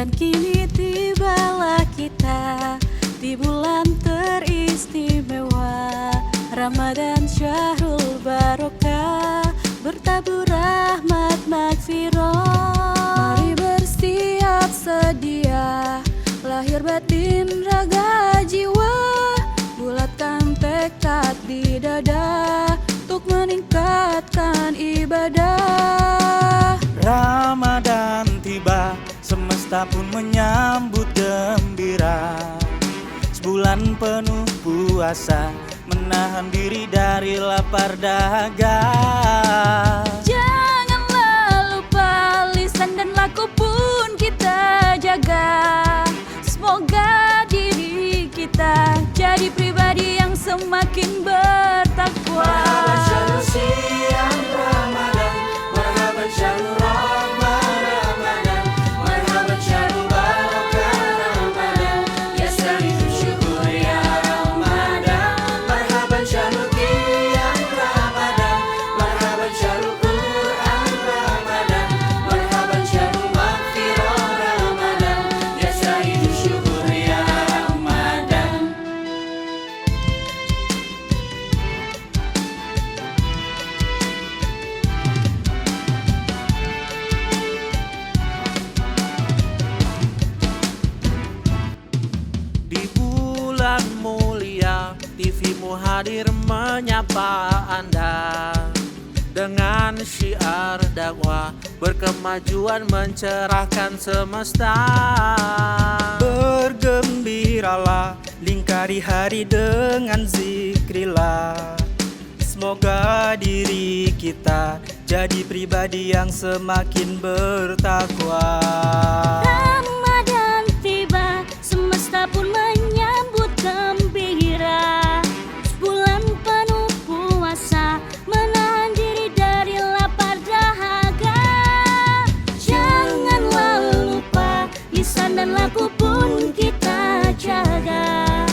Dan kini tibalah kita di bulan teristimewa Ramadan Syahrul Barokah, bertabur rahmat magfirah. Mari bersiap sedia, lahir batin raga jiwa, bulatkan tekad di dada untuk meningkatkan ibadah. Ramadan tiba, semesta pun menyambut gembira. Sebulan penuh puasa, menahan diri dari lapar dahaga. Janganlah lupa lisan dan laku pun kita jaga. Semoga diri kita jadi pribadi yang semakin bertakwa. Marhaban syahrul siang Ramadan, marhaban syahrul rahmah Ramadan, marhaban syahrul barakah Ramadan, ya sayyidu syukur ya Ramadan. Marhaban syahrul qiyam Ramadan, marhaban syahrul Quran Ramadan, marhaban syahrul maghfirah Ramadan, ya sayyidu syukur ya Ramadan. Di bulan mulia, TV-mu hadir menyapa Anda dengan syiar dakwah, berkemajuan mencerahkan semesta. Bergembiralah, lingkari hari dengan zikrillah. Semoga diri kita jadi pribadi yang semakin bertakwa. Ramadan tiba, semesta pun menyambut gembira. Sebulan penuh puasa, menahan diri dari lapar dahaga. Janganlah lupa, lisan dan laku pun kita jaga.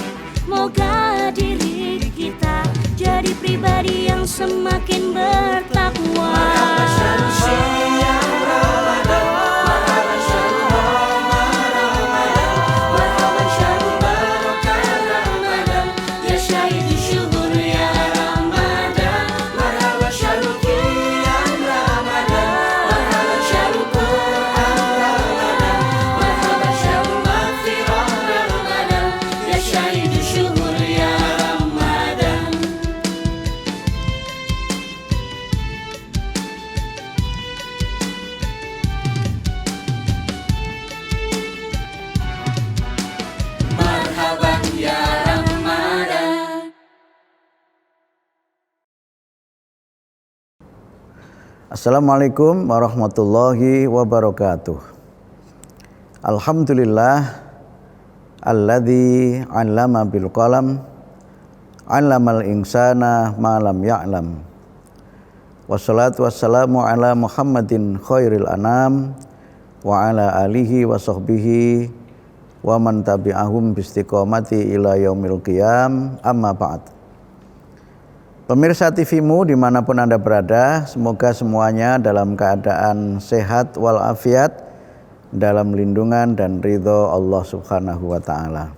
Moga diri kita jadi pribadi yang semakin bertakwa. Marhaban syahrul siang Ramadan, marhaban syahrul rahmah Ramadan, marhaban syahrul barakah Ramadan, ya sayyidu syukur ya Ramadan. Marhaban syahrul qiyam Ramadan, marhaban syahrul Quran Ramadan, marhaban syahrul maghfirah Ramadan, ya sayyidu syukur ya Ramadan. Marhaban ya Ramadan. Assalamualaikum warahmatullahi wabarakatuh. Alhamdulillah alladzi 'allama bil qalam, 'allamal insana ma lam ya'lam. Wassalatu wassalamu ala Muhammadin khairil anam wa ala alihi wa sahbihi wa man tabi'ahum bistiqomati ila yaumil qiyam, amma ba'd. Pemirsa TV-mu dimanapun Anda berada, semoga semuanya dalam keadaan sehat walafiat, dalam lindungan dan ridho Allah Subhanahu wa Ta'ala.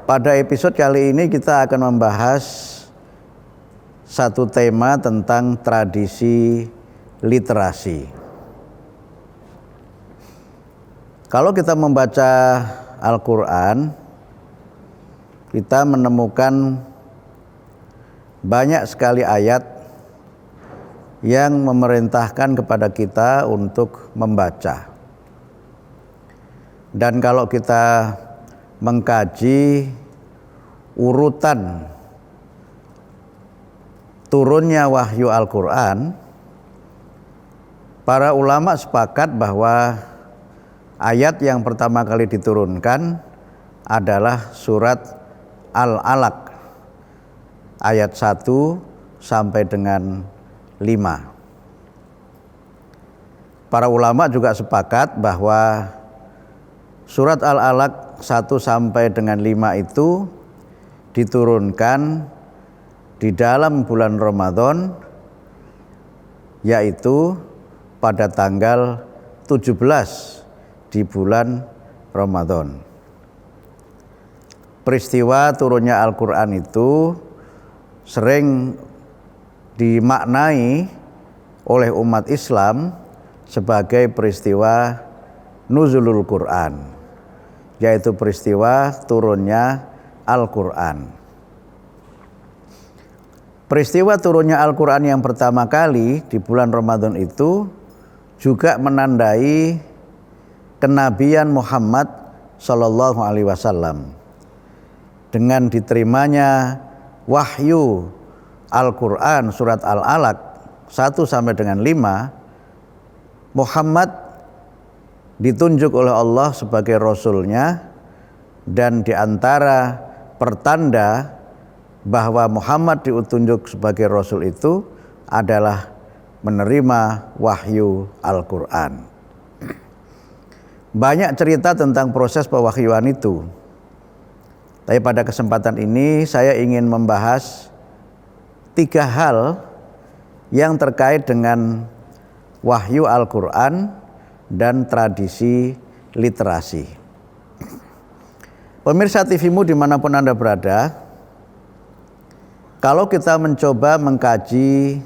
Pada episode kali ini kita akan membahas satu tema tentang tradisi literasi. Kalau kita membaca Al-Quran, kita menemukan banyak sekali ayat yang memerintahkan kepada kita untuk membaca. Dan kalau kita mengkaji urutan turunnya wahyu Al-Quran, para ulama sepakat bahwa ayat yang pertama kali diturunkan adalah surat Al-Alaq ayat 1 sampai dengan 5. Para ulama juga sepakat bahwa surat Al-Alaq 1 sampai dengan 5 itu diturunkan di dalam bulan Ramadan, yaitu pada tanggal 17 di bulan Ramadan. Peristiwa turunnya Al-Quran itu sering dimaknai oleh umat Islam sebagai peristiwa nuzulul Quran, yaitu peristiwa turunnya Al-Quran. Peristiwa turunnya Al-Quran yang pertama kali di bulan Ramadan itu juga menandai kenabian Muhammad Sallallahu Alaihi Wasallam. Dengan diterimanya wahyu Al-Quran surat Al-Alaq 1 sampai dengan 5, Muhammad ditunjuk oleh Allah sebagai Rasulnya, dan diantara pertanda bahwa Muhammad ditunjuk sebagai Rasul itu adalah menerima wahyu Al-Quran. Banyak cerita tentang proses pewahyuan itu, tapi pada kesempatan ini saya ingin membahas 3 hal yang terkait dengan wahyu Al-Quran dan tradisi literasi. Pemirsa TVmu dimanapun Anda berada, kalau kita mencoba mengkaji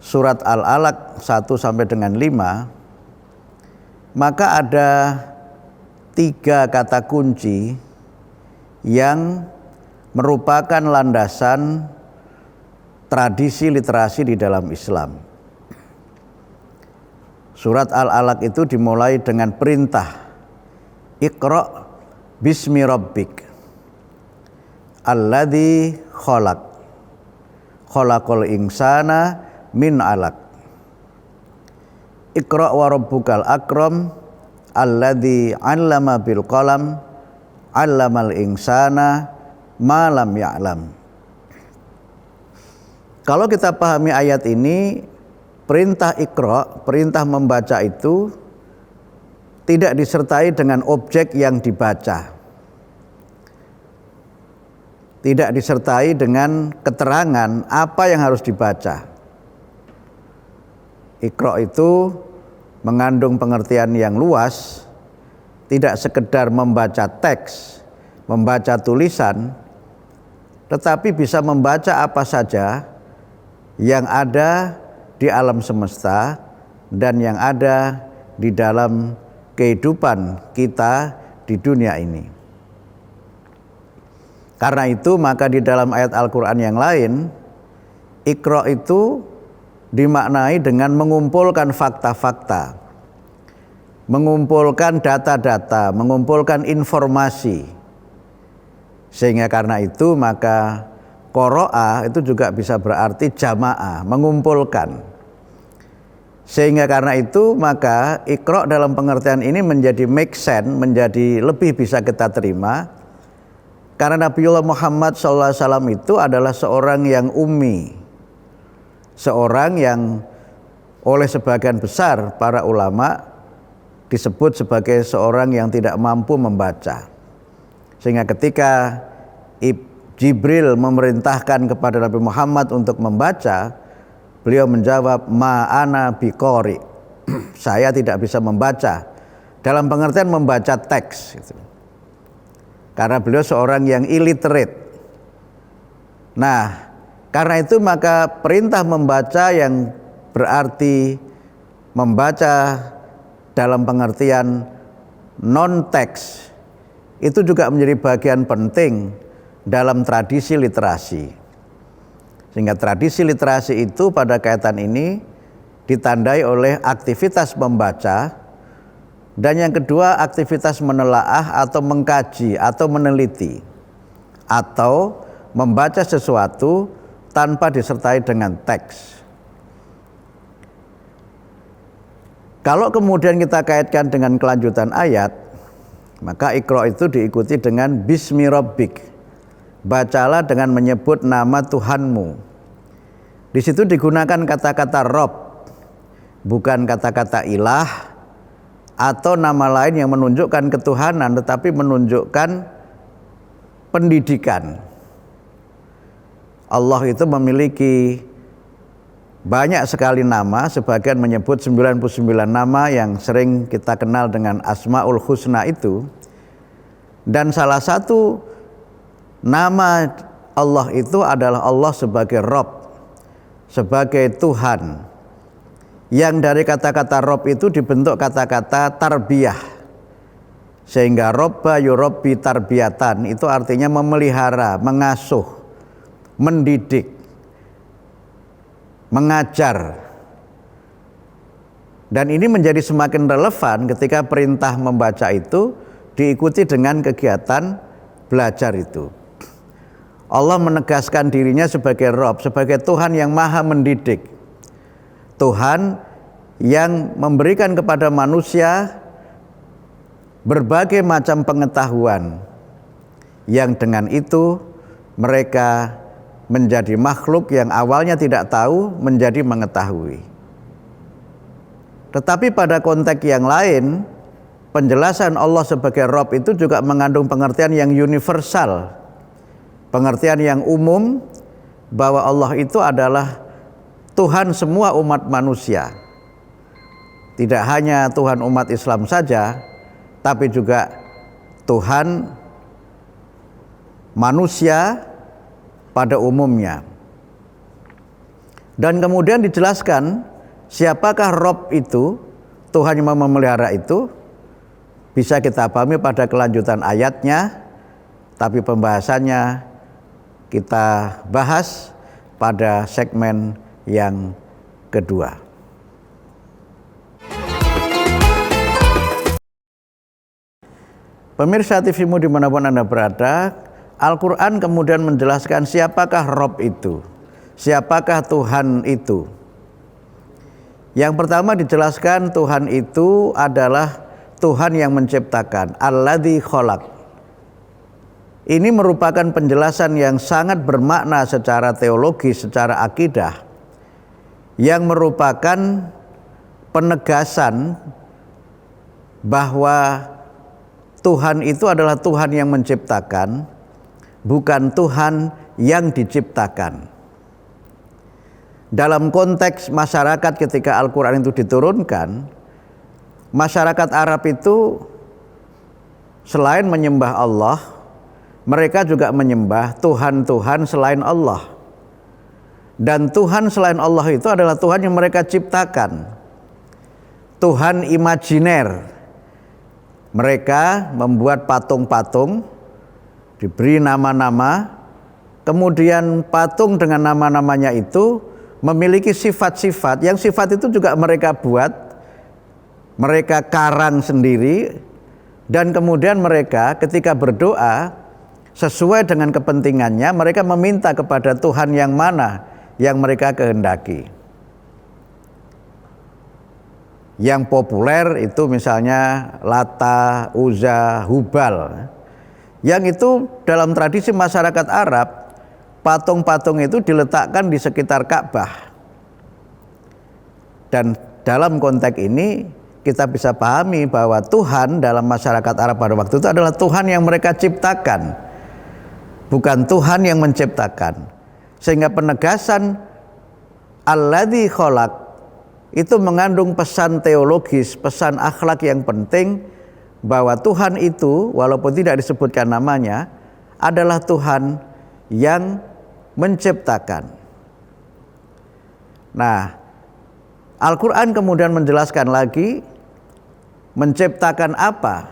surat Al-Alaq 1 sampai dengan 5, maka ada 3 kata kunci yang merupakan landasan tradisi literasi di dalam Islam. Surat Al-Alaq itu dimulai dengan perintah, Iqra' bismi rabbik alladzi khalaqal insana min 'alaq. Iqra' wa rabbukal akram alladzi 'allama bil qalam 'allamal insana ma lam ya'lam. Kalau kita pahami ayat ini, perintah Iqra', perintah membaca itu tidak disertai dengan objek yang dibaca, tidak disertai dengan keterangan apa yang harus dibaca. Iqra' itu mengandung pengertian yang luas, tidak sekedar membaca teks, membaca tulisan, tetapi bisa membaca apa saja yang ada di alam semesta dan yang ada di dalam kehidupan kita di dunia ini. Karena itu maka di dalam ayat Al-Quran yang lain, Iqra' itu dimaknai dengan mengumpulkan fakta-fakta, mengumpulkan data-data, mengumpulkan informasi. Sehingga karena itu maka qara'a itu juga bisa berarti jamaah, mengumpulkan. Sehingga karena itu maka Iqra' dalam pengertian ini menjadi make sense, menjadi lebih bisa kita terima. Karena Nabiullah Muhammad SAW itu adalah seorang yang ummi, seorang yang oleh sebagian besar para ulama disebut sebagai seorang yang tidak mampu membaca. Sehingga ketika Jibril memerintahkan kepada Nabi Muhammad untuk membaca, beliau menjawab, ma'ana biqori, saya tidak bisa membaca, dalam pengertian membaca teks gitu. Karena beliau seorang yang illiterate. Nah, karena itu maka perintah membaca yang berarti membaca dalam pengertian non-teks itu juga menjadi bagian penting dalam tradisi literasi. Sehingga tradisi literasi itu pada kaitan ini ditandai oleh aktivitas membaca, dan yang kedua aktivitas menelaah atau mengkaji atau meneliti, atau membaca sesuatu tanpa disertai dengan teks. Kalau kemudian kita kaitkan dengan kelanjutan ayat, maka Iqra' itu diikuti dengan bismi rabbik, bacalah dengan menyebut nama Tuhanmu. Di situ digunakan kata-kata Rabb, bukan kata-kata ilah atau nama lain yang menunjukkan ketuhanan, tetapi menunjukkan pendidikan. Allah itu memiliki banyak sekali nama, sebagian menyebut 99 nama yang sering kita kenal dengan Asmaul Husna itu. Dan salah satu nama Allah itu adalah Allah sebagai Rabb, sebagai Tuhan. Yang dari kata-kata Rabb itu dibentuk kata-kata tarbiyah. Sehingga Robba yurabbi tarbiyatan itu artinya memelihara, mengasuh, mendidik, mengajar. Dan ini menjadi semakin relevan ketika perintah membaca itu diikuti dengan kegiatan belajar itu. Allah menegaskan dirinya sebagai Rabb, sebagai Tuhan yang maha mendidik, Tuhan yang memberikan kepada manusia berbagai macam pengetahuan, yang dengan itu mereka menjadi makhluk yang awalnya tidak tahu menjadi mengetahui. Tetapi pada konteks yang lain, penjelasan Allah sebagai Rabb itu juga mengandung pengertian yang universal, pengertian yang umum, bahwa Allah itu adalah Tuhan semua umat manusia. Tidak hanya Tuhan umat Islam saja, tapi juga Tuhan manusia pada umumnya. Dan kemudian dijelaskan siapakah Rabb itu, Tuhan yang memelihara itu, bisa kita pahami pada kelanjutan ayatnya, tapi pembahasannya kita bahas pada segmen yang kedua. Pemirsa TV-mu dimanapun Anda berada, Al-Quran kemudian menjelaskan siapakah Rabb itu, siapakah Tuhan itu. Yang pertama dijelaskan Tuhan itu adalah Tuhan yang menciptakan, Alladzi khalaq. Ini merupakan penjelasan yang sangat bermakna secara teologis, secara akidah, yang merupakan penegasan bahwa Tuhan itu adalah Tuhan yang menciptakan, bukan Tuhan yang diciptakan. Dalam konteks masyarakat ketika Al-Quran itu diturunkan, masyarakat Arab itu selain menyembah Allah, mereka juga menyembah Tuhan-Tuhan selain Allah. Dan Tuhan selain Allah itu adalah Tuhan yang mereka ciptakan, Tuhan imajiner. Mereka membuat patung-patung, diberi nama-nama, kemudian patung dengan nama-namanya itu memiliki sifat-sifat, yang sifat itu juga mereka buat, mereka karang sendiri, dan kemudian mereka ketika berdoa sesuai dengan kepentingannya, mereka meminta kepada Tuhan yang mana yang mereka kehendaki. Yang populer itu misalnya Lata, Uzza, Hubal. Yang itu dalam tradisi masyarakat Arab, patung-patung itu diletakkan di sekitar Ka'bah. Dan dalam konteks ini kita bisa pahami bahwa Tuhan dalam masyarakat Arab pada waktu itu adalah Tuhan yang mereka ciptakan, bukan Tuhan yang menciptakan. Sehingga penegasan Alladzi khalaq itu mengandung pesan teologis, pesan akhlak yang penting, bahwa Tuhan itu walaupun tidak disebutkan namanya adalah Tuhan yang menciptakan. Nah, Al-Quran kemudian menjelaskan lagi menciptakan apa.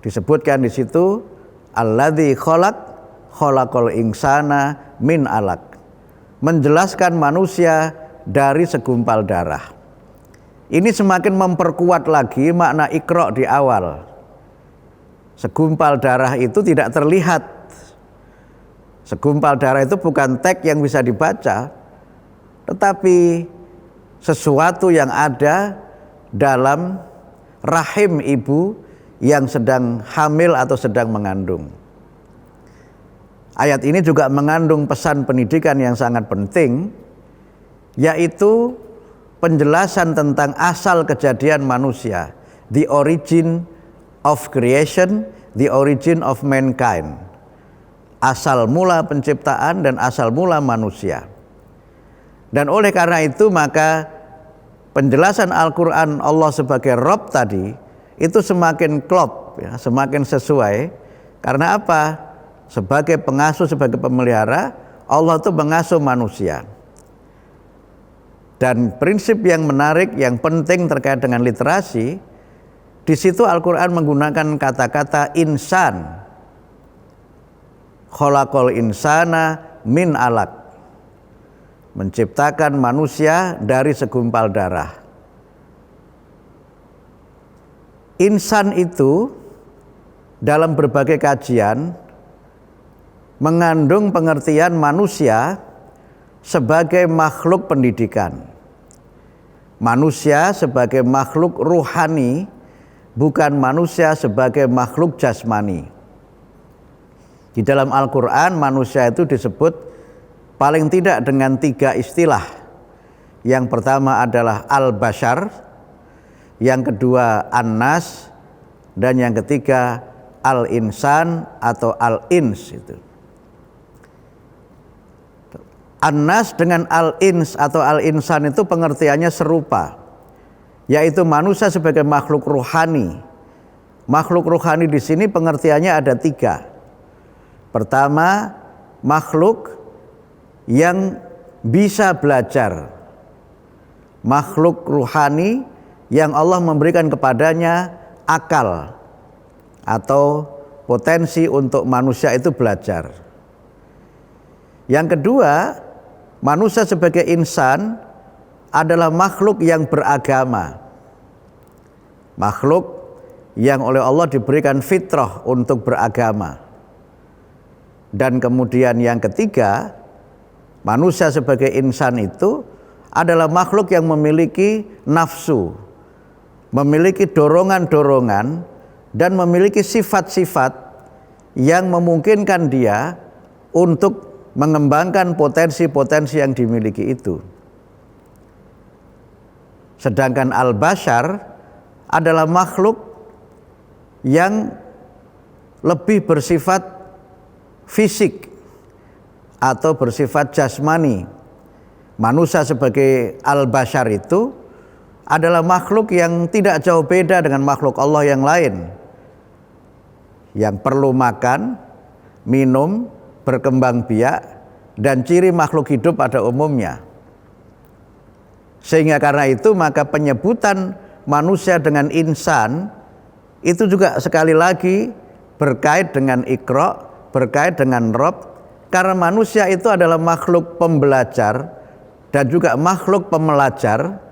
Disebutkan di situ Alladzi khalaq khalaqal insana min alaq. Menjelaskan manusia dari segumpal darah. Ini semakin memperkuat lagi makna Iqra di awal. Segumpal darah itu tidak terlihat. Segumpal darah itu bukan teks yang bisa dibaca, tetapi sesuatu yang ada dalam rahim ibu yang sedang hamil atau sedang mengandung. Ayat ini juga mengandung pesan pendidikan yang sangat penting, yaitu penjelasan tentang asal kejadian manusia, the origin of creation, the origin of mankind, asal mula penciptaan dan asal mula manusia. Dan oleh karena itu maka penjelasan Al-Quran Allah sebagai Rabb tadi itu semakin klop, ya, semakin sesuai. Karena apa? Sebagai pengasuh, sebagai pemelihara, Allah itu mengasuh manusia. Dan prinsip yang menarik, yang penting terkait dengan literasi, di situ Al-Quran menggunakan kata-kata insan. Khalaqal insana min alaq. Menciptakan manusia dari segumpal darah. Insan itu dalam berbagai kajian mengandung pengertian manusia sebagai makhluk pendidikan. Manusia sebagai makhluk ruhani, bukan manusia sebagai makhluk jasmani. Di dalam Al-Quran manusia itu disebut paling tidak dengan 3 istilah. Yang pertama adalah al-bashar, yang kedua an-nas, dan yang ketiga al-insan atau al-ins. Itu an-nas dengan al-ins atau al-insan itu pengertiannya serupa, yaitu manusia sebagai makhluk ruhani. Makhluk ruhani di sini pengertiannya ada 3. Pertama, makhluk yang bisa belajar, makhluk ruhani yang Allah memberikan kepadanya akal atau potensi untuk manusia itu belajar. Yang kedua, manusia sebagai insan adalah makhluk yang beragama, makhluk yang oleh Allah diberikan fitrah untuk beragama. Dan kemudian yang ketiga, manusia sebagai insan itu adalah makhluk yang memiliki nafsu, memiliki dorongan-dorongan, dan memiliki sifat-sifat yang memungkinkan dia untuk mengembangkan potensi-potensi yang dimiliki itu. Sedangkan al-bashar adalah makhluk yang lebih bersifat fisik atau bersifat jasmani. Manusia sebagai al-bashar itu adalah makhluk yang tidak jauh beda dengan makhluk Allah yang lain, yang perlu makan, minum, berkembang biak, dan ciri makhluk hidup pada umumnya. Sehingga karena itu maka penyebutan manusia dengan insan itu juga sekali lagi berkait dengan Iqra, berkait dengan Rabb. Karena manusia itu adalah makhluk pembelajar dan juga makhluk pemelajar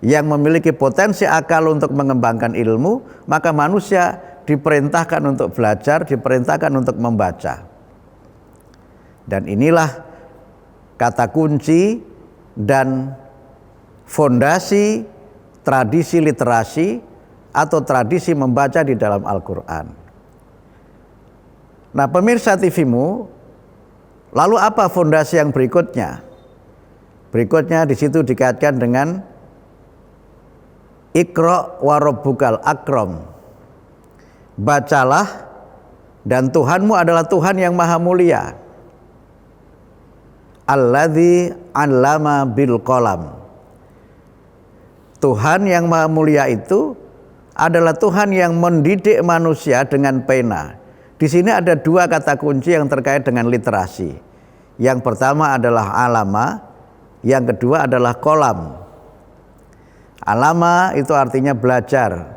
yang memiliki potensi akal untuk mengembangkan ilmu, maka manusia diperintahkan untuk belajar, diperintahkan untuk membaca. Dan inilah kata kunci dan fondasi tradisi literasi atau tradisi membaca di dalam Al-Quran. Nah, pemirsa TVmu, lalu apa fondasi yang berikutnya? Berikutnya di situ dikaitkan dengan Iqra wa rabbukal akram. Bacalah dan Tuhanmu adalah Tuhan yang maha mulia. Alladzi 'allama bil qalam. Tuhan yang maha mulia itu adalah Tuhan yang mendidik manusia dengan pena. Di sini ada 2 kata kunci yang terkait dengan literasi. Yang pertama adalah alama, yang kedua adalah qalam. Alama itu artinya belajar.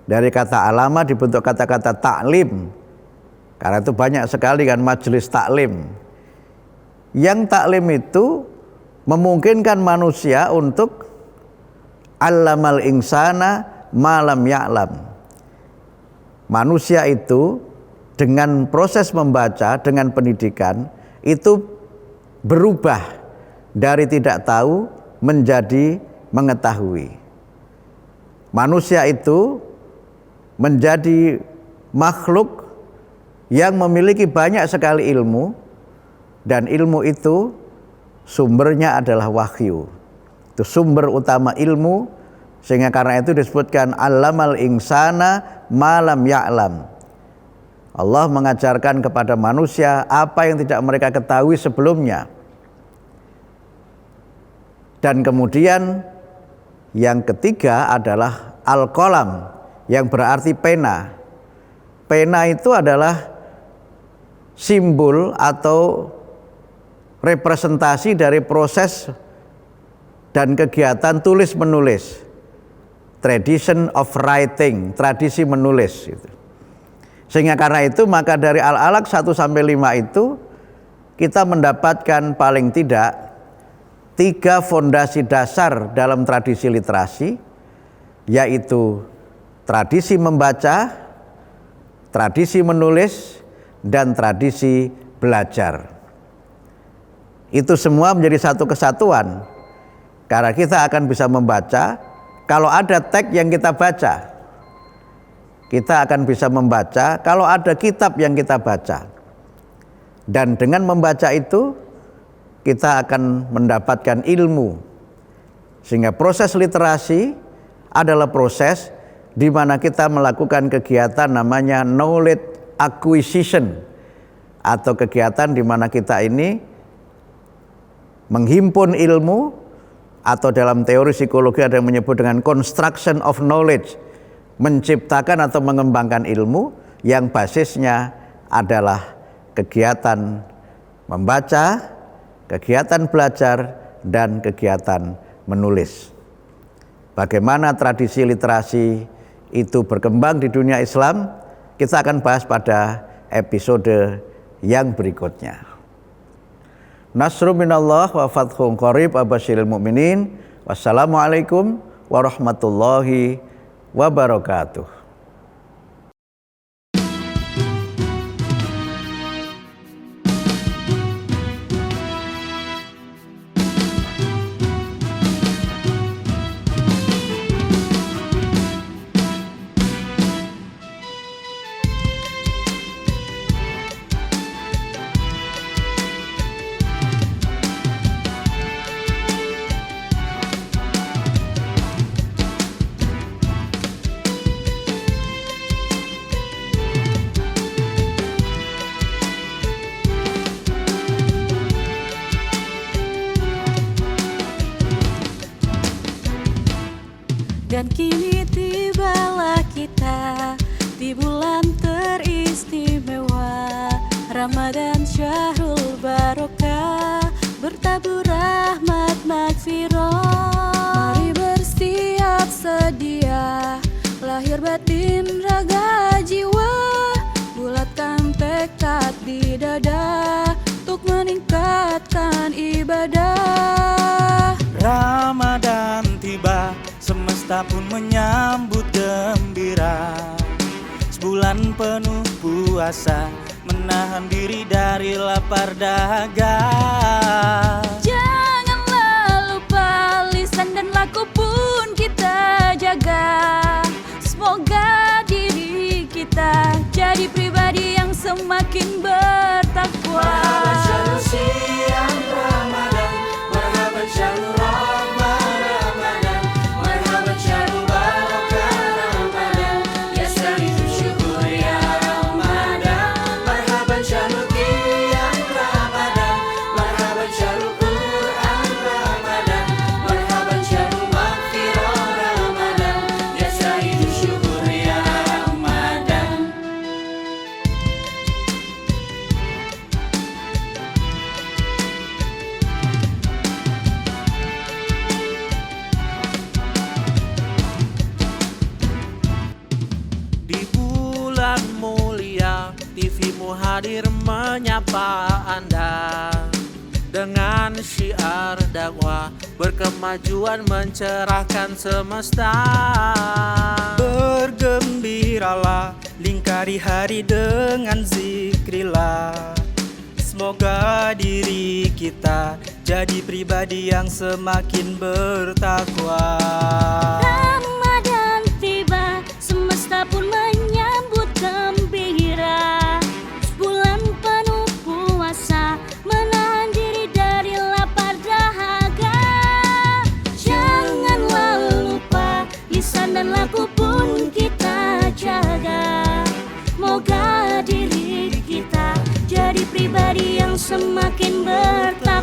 Dari kata alama dibentuk kata-kata taklim. Karena itu banyak sekali kan majelis taklim. Yang taklim itu memungkinkan manusia untuk allamal insana ma lam ya'lam. Manusia itu dengan proses membaca, dengan pendidikan itu berubah dari tidak tahu menjadi mengetahui. Manusia itu menjadi makhluk yang memiliki banyak sekali ilmu, dan ilmu itu sumbernya adalah wahyu. Itu sumber utama ilmu, sehingga karena itu disebutkan allamal insana ma lam ya'lam. Allah mengajarkan kepada manusia apa yang tidak mereka ketahui sebelumnya. Dan kemudian yang ketiga adalah al-qalam, yang berarti pena. Pena itu adalah simbol atau representasi dari proses dan kegiatan tulis menulis, tradition of writing, tradisi menulis gitu. Sehingga karena itu maka dari Al-Alaq 1 sampai 5 itu kita mendapatkan paling tidak 3 fondasi dasar dalam tradisi literasi, yaitu tradisi membaca, tradisi menulis, dan tradisi belajar. Itu semua menjadi satu kesatuan. Karena kita akan bisa membaca, kalau ada teks yang kita baca. Kita akan bisa membaca kalau ada kitab yang kita baca. Dan dengan membaca itu, kita akan mendapatkan ilmu. Sehingga proses literasi adalah proses di mana kita melakukan kegiatan namanya knowledge acquisition, atau kegiatan di mana kita ini menghimpun ilmu, atau dalam teori psikologi ada yang menyebut dengan construction of knowledge, menciptakan atau mengembangkan ilmu yang basisnya adalah kegiatan membaca, kegiatan belajar, dan kegiatan menulis. Bagaimana tradisi literasi itu berkembang di dunia Islam, kita akan bahas pada episode yang berikutnya. Nasrun minallah wa fathun qarib abashiril mu'minin. Wassalamualaikum warahmatullahi wabarakatuh. Dan kini tibalah kita di bulan teristimewa Ramadan Syahrul Barokah, bertabur rahmat magfirah. Mari bersiap sedia, lahir batin raga jiwa, bulatkan tekad di dada untuk meningkatkan ibadah. Ramadan tiba, semesta pun menyambut gembira. Sebulan penuh puasa, menahan diri dari lapar dahaga. Janganlah lupa lisan dan laku pun kita jaga. Semoga diri kita jadi pribadi yang semakin bertakwa. TV-mu hadir menyapa Anda dengan syiar dakwah, berkemajuan mencerahkan semesta. Bergembiralah, lingkari hari dengan zikrillah. Semoga diri kita jadi pribadi yang semakin bertakwa. Ramadan tiba, semesta pun menyambut gembira. Sebulan penuh puasa, menahan diri dari lapar dahaga. Janganlah lupa, lisan dan laku pun kita jaga. Moga diri kita jadi pribadi yang semakin bertakwa.